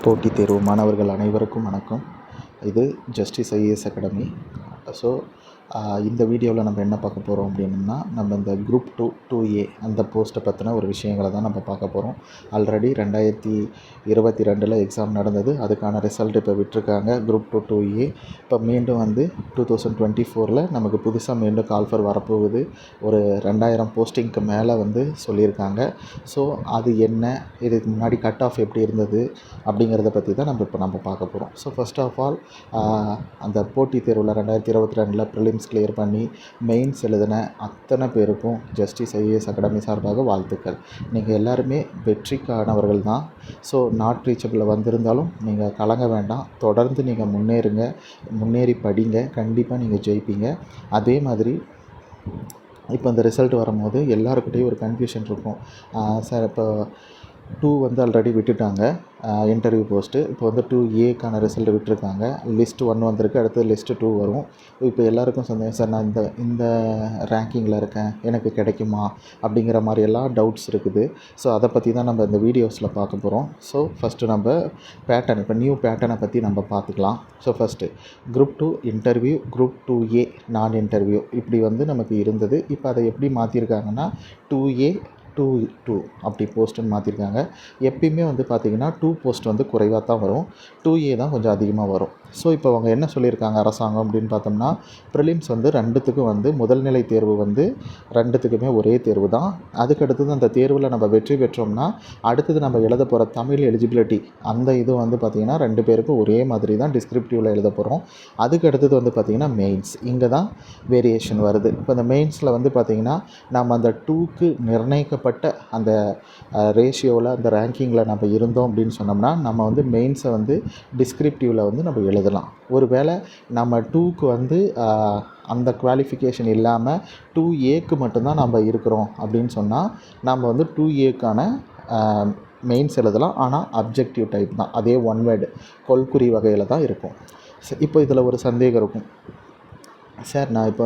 போட்டித் தேர்வு மாணவர்கள் அனைவருக்கும் வணக்கம். இது ஜஸ்டிஸ் ஐஏஎஸ் அகாடமி. ஸோ இந்த வீடியோவில் நம்ம என்ன பார்க்க போகிறோம் அப்படின்னா, நம்ம இந்த குரூப் 2A அந்த போஸ்ட்டை பற்றின ஒரு விஷயங்களை தான் நம்ம பார்க்க போகிறோம். ஆல்ரெடி 2022 எக்ஸாம் நடந்தது. அதுக்கான ரிசல்ட் இப்போ விட்டுருக்காங்க. குரூப் 2A இப்போ மீண்டும் 2024 நமக்கு புதுசாக மீண்டும் கால்ஃபர் வரப்போகுது. ஒரு 2000 போஸ்டிங்க்கு மேலே சொல்லியிருக்காங்க. ஸோ அது என்ன, இதுக்கு முன்னாடி கட் ஆஃப் எப்படி இருந்தது அப்படிங்கிறத பற்றி தான் நம்ம பார்க்க போகிறோம். ஸோ ஃபர்ஸ்ட் ஆஃப் ஆல் அந்த போட்டித் தேர்வில் 2022 ப்ரிலிம்ஸ் கிளியர் பண்ணி மெயின்ஸ் எழுதின அத்தனை பேருக்கும் ஜஸ்டிஸ் ஐஏஎஸ் அகாடமி சார்பாக வாழ்த்துக்கள். நீங்கள் எல்லாருமே வெற்றிக்கானவர்கள் தான். ஸோ நாட் ரீச்சபிளில் வந்திருந்தாலும் நீங்கள் கலங்க வேண்டாம். தொடர்ந்து நீங்கள் முன்னேறி படிங்க. கண்டிப்பாக நீங்கள் ஜெயிப்பீங்க. அதே மாதிரி இப்போ இந்த ரிசல்ட் வரும்போது எல்லாருக்கிட்டையும் ஒரு கன்ஃபியூஷன் இருக்கும். சார் இப்போ 2 ஆல்ரெடி விட்டுட்டாங்க இன்டர்வியூ போஸ்ட்டு. இப்போ 2Aக்கான ரிசல்ட் விட்டுருக்காங்க. லிஸ்ட் 1 வந்திருக்கு. அடுத்தது லிஸ்ட் 2 வரும். இப்போ எல்லாருக்கும் சந்தேகம், சார் நான் இந்த ரேங்கிங்கில் இருக்கேன், எனக்கு கிடைக்குமா அப்படிங்கிற மாதிரியெல்லாம் டவுட்ஸ் இருக்குது. ஸோ அதை பற்றி தான் நம்ம இந்த வீடியோஸில் பார்க்க போகிறோம். ஸோ ஃபஸ்ட்டு நம்ம பேட்டர்ன், இப்போ நியூ பேட்டர்னை பற்றி நம்ம பார்த்துக்கலாம். So first group 2 interview, group 2A நான் இன்டர்வியூ இப்படி நமக்கு இருந்தது. இப்போ அதை எப்படி மாற்றிருக்காங்கன்னா 2A 2 அப்படி போஸ்ட்டுன்னு மாற்றிருக்காங்க. எப்பயுமே பார்த்திங்கன்னா 2 போஸ்ட் குறைவாக தான் வரும், 2A தான் கொஞ்சம் அதிகமாக வரும். ஸோ இப்போ அவங்க என்ன சொல்லியிருக்காங்க அரசாங்கம் அப்படின்னு பார்த்தோம்னா, ப்ரிலிம்ஸ் 2த்துக்கும் முதல்நிலை தேர்வு 2த்துக்குமே ஒரே தேர்வு தான். அதுக்கடுத்தது அந்த தேர்வில் நம்ம வெற்றி பெற்றோம்னா அடுத்தது நம்ம எழுத போகிற தமிழ் எலிஜிபிலிட்டி அந்த இது பார்த்திங்கன்னா 2 பேருக்கும் ஒரே மாதிரி தான் டிஸ்கிரிப்டிவில் எழுத போகிறோம். அதுக்கு அடுத்தது பார்த்திங்கன்னா மெயின்ஸ். இங்கே தான் வேரியேஷன் வருது. இப்போ இந்த மெயின்ஸில் பார்த்திங்கன்னா நம்ம அந்த 2க்கு நிர்ணயிக்கப்பட்ட அந்த ரேஷியோவில் அந்த ரேங்கிங்கில் நம்ம இருந்தோம் அப்படின்னு சொன்னோம்னா நம்ம மெயின்ஸை டிஸ்கிரிப்டிவில் நம்ம எழுதலாம். ஒருவேளை நம்ம 2க்கு அந்த குவாலிஃபிகேஷன் இல்லாமல் 2Aக்கு மட்டும்தான் நம்ம இருக்கிறோம் அப்படின்னு சொன்னால் நம்ம 2Aக்கான மெயின்ஸ் எழுதலாம். ஆனால் அப்ஜெக்டிவ் டைப் தான், அதே ஒன் வேர்டு கொள்குறி வகையில் தான் இருக்கும். இப்போ இதில் ஒரு சந்தேகம் இருக்கும், சார் நான் இப்போ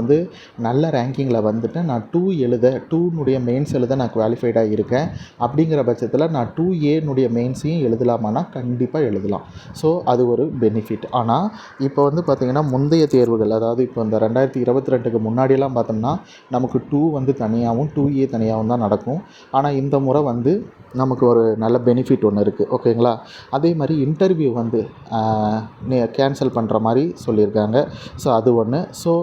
நல்ல ரேங்கிங்கில் வந்துட்டேன், நான் 2னுடைய மெயின்ஸ் எழுத நான் குவாலிஃபைடாக இருக்கேன், அப்படிங்கிற பட்சத்தில் நான் 2Aனுடைய மெயின்ஸையும் எழுதலாமான்னா கண்டிப்பாக எழுதலாம். ஸோ அது ஒரு பெனிஃபிட். ஆனால் இப்போ பார்த்திங்கன்னா முந்தைய தேர்வுகள், அதாவது இப்போ இந்த 2022க்கு முன்னாடியெல்லாம் பார்த்தோம்னா நமக்கு 2 தனியாகவும் 2A தனியாகவும் தான் நடக்கும். ஆனால் இந்த முறை நமக்கு ஒரு நல்ல பெனிஃபிட் ஒன்று இருக்குது. ஓகேங்களா? அதே மாதிரி இன்டர்வியூ கேன்சல் பண்ணுற மாதிரி சொல்லியிருக்காங்க. ஸோ அது ஒன்று. ஸோ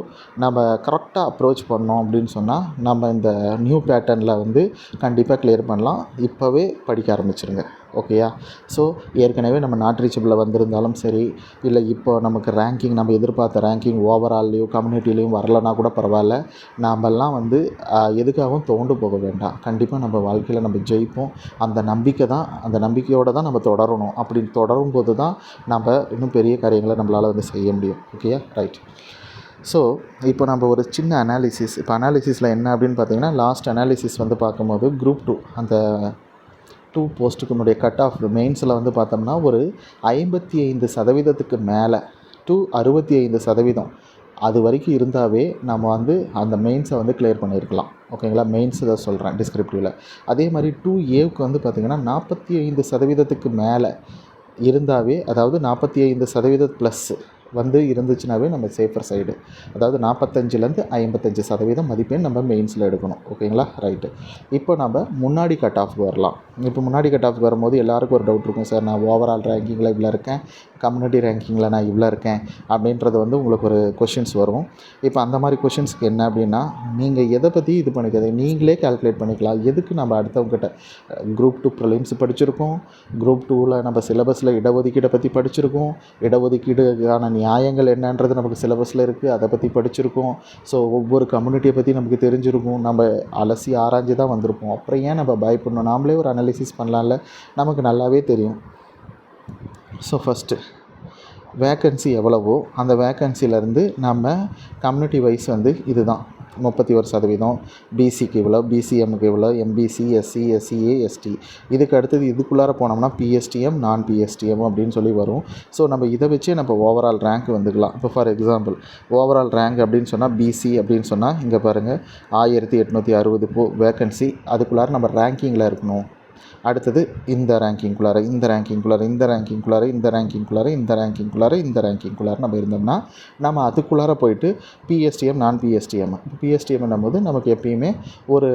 நம்ம கரெக்டாக அப்ரோச் பண்ணோம் அப்படின்னு சொன்னால் நம்ம இந்த நியூ பேட்டர்னில் கண்டிப்பாக கிளியர் பண்ணலாம். இப்போவே படிக்க ஆரம்பிச்சிருங்க. ஓகேயா? ஸோ ஏற்கனவே நம்ம நாட் ரீச்சபிளில் வந்திருந்தாலும் சரி, இல்லை இப்போ நமக்கு ரேங்கிங் நம்ம எதிர்பார்த்த ரேங்கிங் ஓவரால்லையும் கம்யூனிட்டிலையும் வரலனா கூட பரவாயில்ல. நாமெல்லாம் எதுக்காகவும் தோண்டு போக வேண்டாம். கண்டிப்பாக நம்ம வாழ்க்கையில் நம்ம ஜெயிப்போம். அந்த நம்பிக்கையோடு தான் நம்ம தொடரணும். அப்படி தொடரும் போது தான் நம்ம இன்னும் பெரிய காரியங்களை நம்மளால் செய்ய முடியும். ஓகேயா? ரைட். ஸோ இப்போ நம்ம ஒரு சின்ன அனாலிசிஸ், இப்போ அனாலிசிஸில் என்ன அப்படின்னு பார்த்தீங்கன்னா, லாஸ்ட் அனாலிசிஸ் பார்க்கும்போது குரூப் 2 அந்த 2 போஸ்ட்டுக்குனுடைய கட் ஆஃப் மெயின்ஸில் பார்த்தோம்னா ஒரு 55% மேலே டு 65% அது வரைக்கும் இருந்தாவே நம்ம அந்த மெயின்ஸை கிளியர் பண்ணியிருக்கலாம். ஓகேங்களா? மெயின்ஸ் தான் சொல்கிறேன் டிஸ்கிரிப்டிவில். அதே மாதிரி 2Aவுக்கு பார்த்திங்கன்னா 45%க்கு மேலே இருந்தாவே, அதாவது 45% ப்ளஸ் இருந்துச்சுனாவே நம்ம சேஃபர் சைடு, அதாவது 45லேருந்து 55% மதிப்பெண் நம்ம மெயின்ஸில் எடுக்கணும். ஓகேங்களா? ரைட்டு. இப்போ நம்ம முன்னாடி கட் ஆஃப்க்கு வரலாம். இப்போ முன்னாடி கட் ஆஃப்க்கு வரும்போது எல்லாருக்கும் ஒரு டவுட் இருக்கும், சார் நான் ஓவரால் ரேங்கிங்கில் இவ்வளோ இருக்கேன், கம்யூனிட்டி ரேங்கிங்கில் நான் இவ்வளோ இருக்கேன் அப்படின்றது உங்களுக்கு ஒரு கொஷின்ஸ் வரும். இப்போ அந்த மாதிரி கொஷின்ஸ்க்கு என்ன அப்படின்னா, நீங்கள் எதை பற்றி இது பண்ணிக்காது, நீங்களே கால்குலேட் பண்ணிக்கலாம். எதுக்கு நம்ம அடுத்தவங்ககிட்ட குரூப் 2 ப்ரிலிம்ஸ் படிச்சிருக்கோம், குரூப் 2ல் நம்ம சிலபஸில் இடஒதுக்கீடை பற்றி படிச்சிருக்கோம், இடஒதுக்கீடுக்கான நியாயங்கள் என்னன்றது நமக்கு சிலபஸில் இருக்குது, அதை பற்றி படிச்சிருக்கோம். ஸோ ஒவ்வொரு கம்யூனிட்டியை பற்றி நமக்கு தெரிஞ்சிருக்கும். நம்ம அலசி ஆராய்ஞ்சு தான் வந்திருப்போம். அப்புறம் ஏன் நம்ம பயப்படணும்? நாமளே ஒரு அனாலிசிஸ் பண்ணலாம்ல, நமக்கு நல்லாவே தெரியும். ஸோ ஃபஸ்ட்டு வேக்கன்சி எவ்வளவோ அந்த வேக்கன்சிலேருந்து நம்ம கம்யூனிட்டி வைஸ் இதுதான் 31%, பிசிக்கு இவ்வளோ, பிசிஎம்முக்கு இவ்வளோ, எம்பிசி, எஸ்சி, எஸ்சிஏ, எஸ்டி. இதுக்கு அடுத்தது இதுக்குள்ளார போனோம்னா பிஎஸ்டிஎம், நான் பிஎஸ்டிஎம் அப்படின்னு சொல்லி வரும். ஸோ நம்ம இதை வச்சே நம்ம ஓவரால் ரேங்க் வந்துக்கலாம். இப்போ ஃபார் எக்ஸாம்பிள் ஓவரால் ரேங்க் அப்படின்னு சொன்னால் பிசி அப்படின்னு சொன்னால் இங்கே பாருங்கள் 1860 வேக்கன்சி. அதுக்குள்ளார நம்ம ரேங்கிங்கில் இருக்கணும். அடுத்தது இந்த ரேங்கிங்குள்ளார நம்ம இருந்தோம்னா நம்ம அதுக்குள்ளார போயிட்டு பிஎஸ்டிஎம் நான் பிஎஸ்டிஎம் பிஎஸ்டிஎம்னும் போது நமக்கு எப்பயுமே ஒரு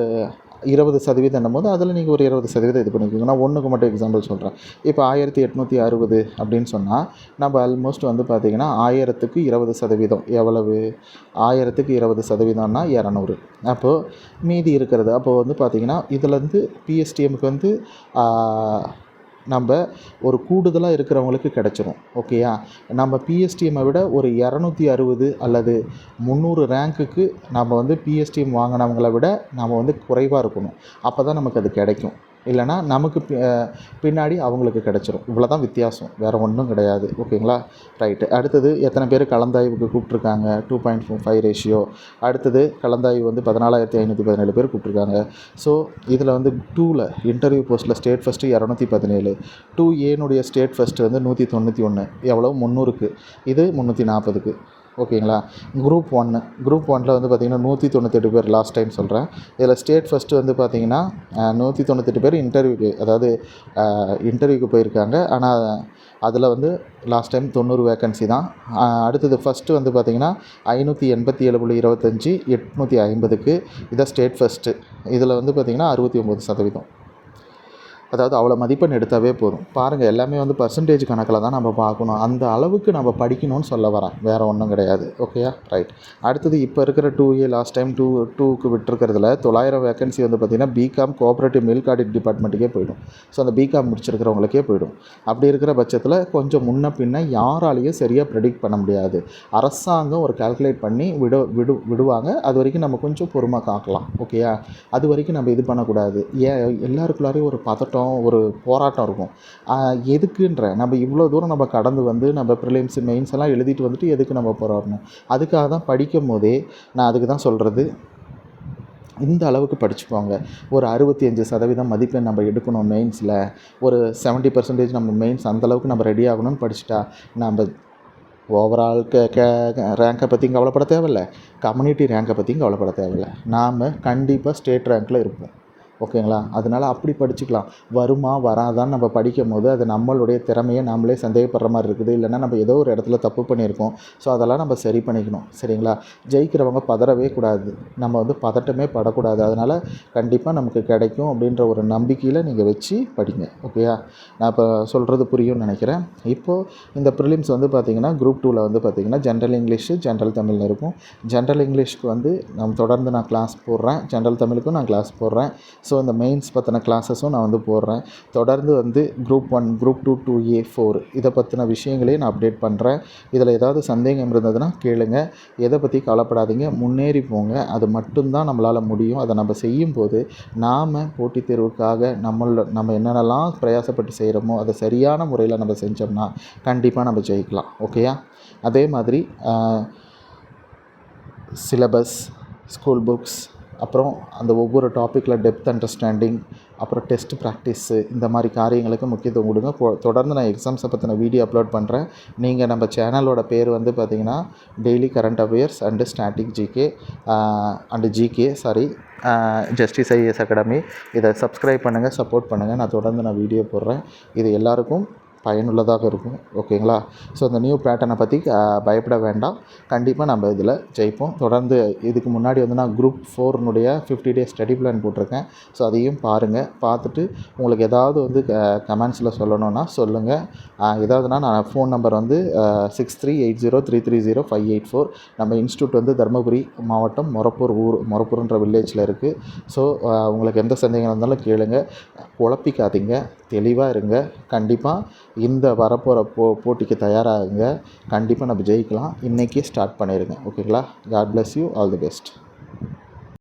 20% போது அதில் நீங்கள் ஒரு 20% இது பண்ணிக்கோங்க. நான் ஒன்றுக்கு மட்டும் எக்ஸாம்பிள் சொல்கிறேன். இப்போ 1860 அப்படின்னு சொன்னால் நம்ம ஆல்மோஸ்ட் வந்து பார்த்திங்கன்னா 1000க்கு 20% எவ்வளவு? 1000க்கு 20%னா 200. அப்போது மீதி இருக்கிறது அப்போது வந்து பார்த்திங்கன்னா இதுலேருந்து பிஎஸ்டிஎம்முக்கு வந்து நம்ம ஒரு கூடுதலாக இருக்கிறவங்களுக்கு கிடச்சிரும். ஓகேயா? நம்ம பிஎஸ்டிஎம்மை விட ஒரு 260 அல்லது 300 ரேங்க்குக்கு நம்ம வந்து பிஎஸ்டிஎம் வாங்கினவங்களை விட நம்ம வந்து குறைவாக இருக்கணும். அப்போ தான் நமக்கு அது கிடைக்கும். இல்லைனா நமக்கு பின்னாடி அவங்களுக்கு கிடச்சிரும். இவ்வளோ தான் வித்தியாசம், வேறு ஒன்றும் கிடையாது. ஓகேங்களா? ரைட்டு. அடுத்தது எத்தனை பேர் கலந்தாய்வுக்கு கூப்பிட்ருக்காங்க? 2.5 ரேஷியோ. அடுத்தது கலந்தாய்வு வந்து 14,517 பேர் கூப்பிட்ருக்காங்க. ஸோ இதில் வந்து 2ல் இன்டர்வியூ போஸ்ட்டில் ஸ்டேட் ஃபஸ்ட்டு 217, 2ஏனுடைய ஸ்டேட் ஃபஸ்ட்டு வந்து 191. எவ்வளோ? 300க்கு. இது 340க்கு. ஓகேங்களா? குரூப் 1ல் வந்து பார்த்திங்கன்னா 198 பேர் லாஸ்ட் டைம் சொல்கிறேன். இதில் ஸ்டேட் ஃபஸ்ட்டு வந்து பார்த்திங்கன்னா 198 பேர் இன்டர்வியூக்கு போயிருக்காங்க. ஆனால் அதில் வந்து லாஸ்ட் டைம் 90 வேக்கன்சி தான். அடுத்தது ஃபஸ்ட்டு வந்து பார்த்திங்கன்னா 587.25 850க்கு இதான் ஸ்டேட் ஃபஸ்ட்டு. இதில் வந்து பார்த்திங்கன்னா 69%. அதாவது அவ்வளோ மதிப்பெண் எடுத்தாவே போதும். பாருங்கள், எல்லாமே வந்து பர்சன்டேஜ் கணக்கில் தான் நம்ம பார்க்கணும். அந்த அளவுக்கு நம்ம படிக்கணும்னு சொல்ல வரேன், வேறு ஒன்றும் கிடையாது. ஓகேயா? ரைட். அடுத்தது இப்போ இருக்கிற 2A லாஸ்ட் டைம் 2க்கு விட்டுருக்கிறதுல 900 வேக்கன்சி வந்து பார்த்திங்கன்னா பிகாம் கோஆப்ரேட்டிவ் மில்க் ஆடிட் டிபார்ட்மெண்ட்டுக்கே போய்டும். ஸோ அந்த பிகாம் முடிச்சிருக்கிறவங்களுக்கே போய்டும். அப்படி இருக்கிற பட்சத்தில் கொஞ்சம் முன்ன பின்ன யாராலையும் சரியாக ப்ரெடிக்ட் பண்ண முடியாது. அரசாங்கம் ஒரு கால்குலேட் பண்ணி விடுவாங்க. அது வரைக்கும் நம்ம கொஞ்சம் பொறுமை காக்கலாம். ஓகேயா? அது வரைக்கும் நம்ம இது பண்ணக்கூடாது. எல்லாருக்குள்ளாரையும் ஒரு பதட்டம், ஒரு போராட்டம் இருக்கும். எதுக்குன்ற நம்ம இவ்வளோ தூரம் நம்ம கடந்து வந்து நம்ம ப்ரிலிம்ஸ் மெயின்ஸ் எல்லாம் எழுதிட்டு வந்துட்டு எதுக்கு நம்ம போராடணும்? அதுக்காக தான் படிக்கும் போதே நான் அதுக்கு தான் சொல்கிறது, இந்த அளவுக்கு படிச்சுக்கோங்க. ஒரு 65% மதிப்பெண் நம்ம எடுக்கணும் மெயின்ஸில். ஒரு 70% நம்ம மெயின்ஸ் அந்தளவுக்கு நம்ம ரெடி ஆகணும்னு படிச்சுட்டா நம்ம ஓவரால் ரேங்கை பற்றியும் கவலைப்பட தேவையில்லை, கம்யூனிட்டி ரேங்கை பற்றியும் கவலைப்பட தேவையில்லை. நாம் கண்டிப்பாக ஸ்டேட் ரேங்க்கில் இருப்போம். ஓகேங்களா? அதனால் அப்படி படிச்சுக்கலாம். வருமா வராதான்னு நம்ம படிக்கும் போது அது நம்மளுடைய திறமையை நம்மளே சந்தேகப்படுற மாதிரி இருக்குது. இல்லைனா நம்ம ஏதோ ஒரு இடத்துல தப்பு பண்ணியிருக்கோம். ஸோ அதெல்லாம் நம்ம சரி பண்ணிக்கணும். சரிங்களா? ஜெயிக்கிறவங்க பதறவே கூடாது. நம்ம வந்து பதட்டமே படக்கூடாது. அதனால் கண்டிப்பாக நமக்கு கிடைக்கும் அப்படின்ற ஒரு நம்பிக்கையில் நீங்கள் வச்சு படிங்க. ஓகேயா? நான் இப்போ சொல்கிறது புரியும்னு நினைக்கிறேன். இப்போது இந்த ப்ரிலிம்ஸ் வந்து பார்த்திங்கன்னா குரூப் 2ல் வந்து பார்த்திங்கன்னா ஜென்ரல் இங்கிலீஷு, ஜென்ரல் தமிழ்னு இருக்கும். ஜென்ரல் இங்கிலீஷ்க்கு வந்து தொடர்ந்து நான் கிளாஸ் போடுறேன். ஜென்ரல் தமிழுக்கும் நான் கிளாஸ் போடுறேன். ஸோ இந்த மெயின்ஸ் பற்றின கிளாஸஸும் நான் வந்து போடுறேன். தொடர்ந்து வந்து குரூப் 1, குரூப் 2, 2A, 4 இதை பற்றின விஷயங்களையும் நான் அப்டேட் பண்ணுறேன். இதில் ஏதாவது சந்தேகம் இருந்ததுன்னா கேளுங்க. எதை பற்றி கவலைப்படாதீங்க, முன்னேறி போங்க. அது மட்டும்தான் நம்மளால் முடியும். அதை நம்ம செய்யும்போது நாம் போட்டித் தேர்வுக்காக நம்ம என்னென்னலாம் பிரயாசப்பட்டு செய்கிறோமோ அதை சரியான முறையில் நம்ம செஞ்சோம்னா கண்டிப்பாக நம்ம ஜெயிக்கலாம். ஓகேயா? அதே மாதிரி சிலபஸ், ஸ்கூல் புக்ஸ், அப்புறம் அந்த ஒவ்வொரு டாப்பிக்கில் டெப்த் அண்டர்ஸ்டாண்டிங், அப்புறம் டெஸ்ட் ப்ராக்டிஸு, இந்த மாதிரி காரியங்களுக்கு முக்கியத்துவம் கொடுங்க. தொடர்ந்து நான் எக்ஸாம்ஸை பற்றின வீடியோ அப்லோட் பண்ணுறேன். நீங்கள் நம்ம சேனலோட பேர் வந்து பார்த்திங்கன்னா daily current affairs and static GK and GK justice IAS academy. இதை சப்ஸ்கிரைப் பண்ணுங்கள், சப்போர்ட் பண்ணுங்கள். நான் தொடர்ந்து வீடியோ போடுறேன். இது எல்லாருக்கும் பயனுள்ளதாக இருக்கும். ஓகேங்களா? ஸோ இந்த நியூ பேட்டர்னை பற்றி பயப்பட வேண்டாம். கண்டிப்பாக நம்ம இதில் ஜெயிப்போம். தொடர்ந்து இதுக்கு முன்னாடி வந்து நான் குரூப் 4னுடைய 50 டேஸ் ஸ்டடி பிளான் போட்டிருக்கேன். ஸோ அதையும் பாருங்கள். பார்த்துட்டு உங்களுக்கு ஏதாவது வந்து கமெண்ட்ஸில் சொல்லணுன்னா சொல்லுங்கள். ஏதாவதுனா நான் ஃபோன் நம்பர் வந்து 6380330584. நம்ம இன்ஸ்டியூட் வந்து தருமபுரி மாவட்டம் மொரப்பூர்ன்ற வில்லேஜில் இருக்குது. ஸோ உங்களுக்கு எந்த சந்தேகம் இருந்தாலும் கேளுங்க. குழப்பிக்காதீங்க, தெளிவாக இருங்க. கண்டிப்பாக இந்த வரப்போகிற போட்டிக்கு தயாராகுங்க. கண்டிப்பாக நம்ம ஜெயிக்கலாம். இன்றைக்கே ஸ்டார்ட் பண்ணிடுங்க. ஓகேங்களா? God bless you. All the best.